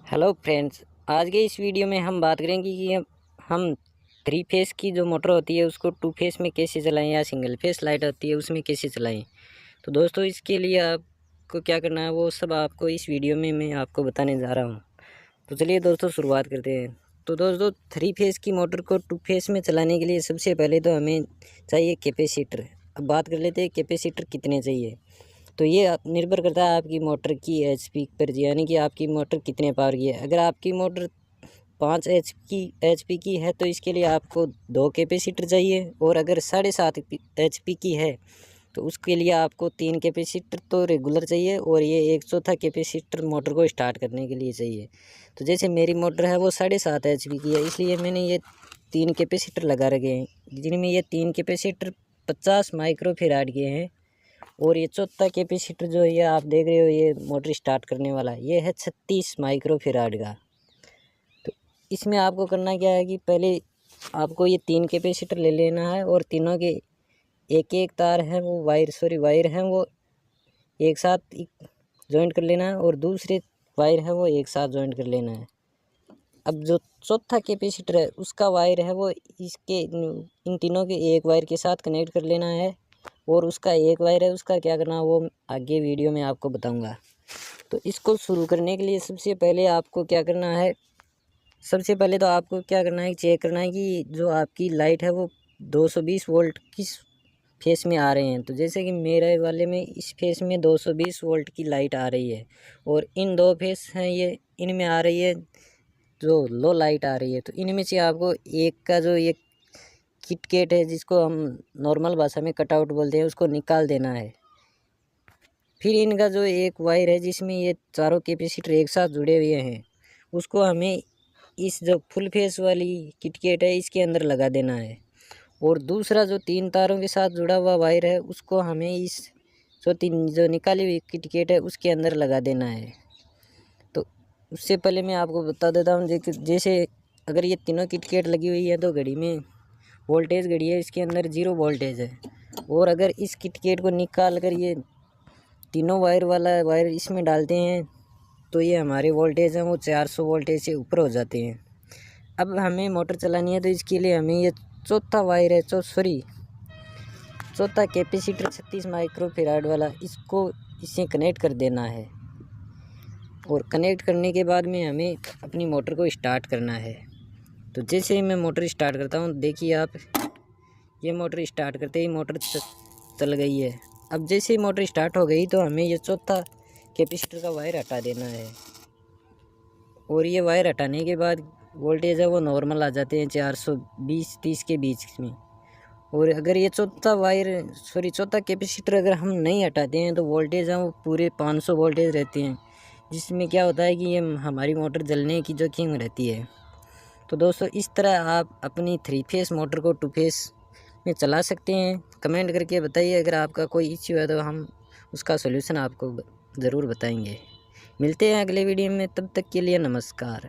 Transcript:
Hello friends, आज के इस वीडियो में हम बात करेंगे कि हम थ्री फेस की जो मोटर होती है उसको टू फेस में कैसे चलाएं या सिंगल फेस लाइट होती है उसमें कैसे चलाएं। तो दोस्तों, इसके लिए आपको क्या करना है वो सब आपको इस वीडियो में मैं आपको बताने जा रहा हूं। तो चलिए दोस्तों, शुरुआत करते हैं। तो दोस्तों, थ्री फेस की मोटर को टू फेस में चलाने के लिए सबसे पहले तो हमें चाहिए कैपेसिटर। अब बात कर लेते हैं कैपेसिटर कितने चाहिए। तो ये निर्भर करता है आपकी मोटर की एचपी पर, यानी कि आपकी मोटर कितने पावर की है। अगर आपकी मोटर 5 एचपी की है तो इसके लिए आपको 2 कैपेसिटर चाहिए, और अगर 7.5 एचपी की है तो उसके लिए आपको 3 कैपेसिटर तो रेगुलर चाहिए, और ये एक चौथा कैपेसिटर मोटर को स्टार्ट करने के लिए चाहिए। तो जैसे मेरी मोटर है वो 7.5 एचपी की है, इसलिए मैंने ये 3 कैपेसिटर लगा रखे हैं, जिनमें ये 3 कैपेसिटर 50 माइक्रोफैराड के हैं। और ये चौथा कैपेसिटर जो ये आप देख रहे हो, ये मोटर स्टार्ट करने वाला, ये है 36 माइक्रोफैराड का। तो इसमें आपको करना क्या है कि पहले आपको ये 3 कैपेसिटर ले लेना है, और तीनों के एक एक तार है वो वायर हैं वो एक साथ जॉइंट कर लेना है, और दूसरे वायर है वो एक साथ जॉइंट कर लेना है। अब जो चौथा कैपेसिटर है उसका वायर है वो इसके इन तीनों के एक वायर के साथ कनेक्ट कर लेना है, और उसका एक वायर है उसका क्या करना है वो आगे वीडियो में आपको बताऊंगा। तो इसको शुरू करने के लिए सबसे पहले आपको क्या करना है, चेक करना है कि जो आपकी लाइट है वो 220 वोल्ट किस फेस में आ रहे हैं। तो जैसे कि मेरे वाले में इस फेस में 220 वोल्ट की लाइट आ रही है, और इन दो फेस हैं ये इनमें आ रही है जो लो लाइट आ रही है। तो इनमें से आपको एक का जो ये किटकेट है, जिसको हम नॉर्मल भाषा में कटआउट बोलते हैं, उसको निकाल देना है। फिर इनका जो एक वायर है जिसमें ये चारों कैपेसिटर एक साथ जुड़े हुए हैं, उसको हमें इस जो फुल फेस वाली किटकेट है इसके अंदर लगा देना है। और दूसरा जो 3 तारों के साथ जुड़ा हुआ वायर है उसको हमें इस जो निकाली हुई किटकेट है उसके अंदर लगा देना है। तो उससे पहले मैं आपको बता देता हूँ, जैसे अगर ये तीनों किटकेट लगी हुई है तो घड़ी में वोल्टेज घड़ी है, इसके अंदर 0 वोल्टेज है। और अगर इस किटकेट को निकाल कर ये तीनों वायर वाला वायर इसमें डालते हैं तो ये हमारे वोल्टेज हैं वो 400 वोल्टेज से ऊपर हो जाते हैं। अब हमें मोटर चलानी है तो इसके लिए हमें ये चौथा वायर है चौथा कैपेसिटर 36 माइक्रोफैराड वाला, इसको इससे कनेक्ट कर देना है। और कनेक्ट करने के बाद में हमें अपनी मोटर को स्टार्ट करना है। तो जैसे ही मैं मोटर स्टार्ट करता हूँ, देखिए आप, ये मोटर स्टार्ट करते ही मोटर चल गई है। अब जैसे ही मोटर स्टार्ट हो गई तो हमें ये चौथा कैपेसिटर का वायर हटा देना है, और ये वायर हटाने के बाद वोल्टेज है वो नॉर्मल आ जाते हैं 420-30 के बीच में। और अगर ये चौथा कैपेसिटर अगर हम नहीं हटाते हैं तो वोल्टेज है वो पूरे 500 वोल्टेज रहते हैं, जिसमें क्या होता है कि ये हमारी मोटर जलने की जोखिम रहती है। तो दोस्तों, इस तरह आप अपनी थ्री फेस मोटर को टू फेस में चला सकते हैं। कमेंट करके बताइए अगर आपका कोई इश्यू है तो हम उसका सलूशन आपको ज़रूर बताएंगे। मिलते हैं अगले वीडियो में, तब तक के लिए नमस्कार।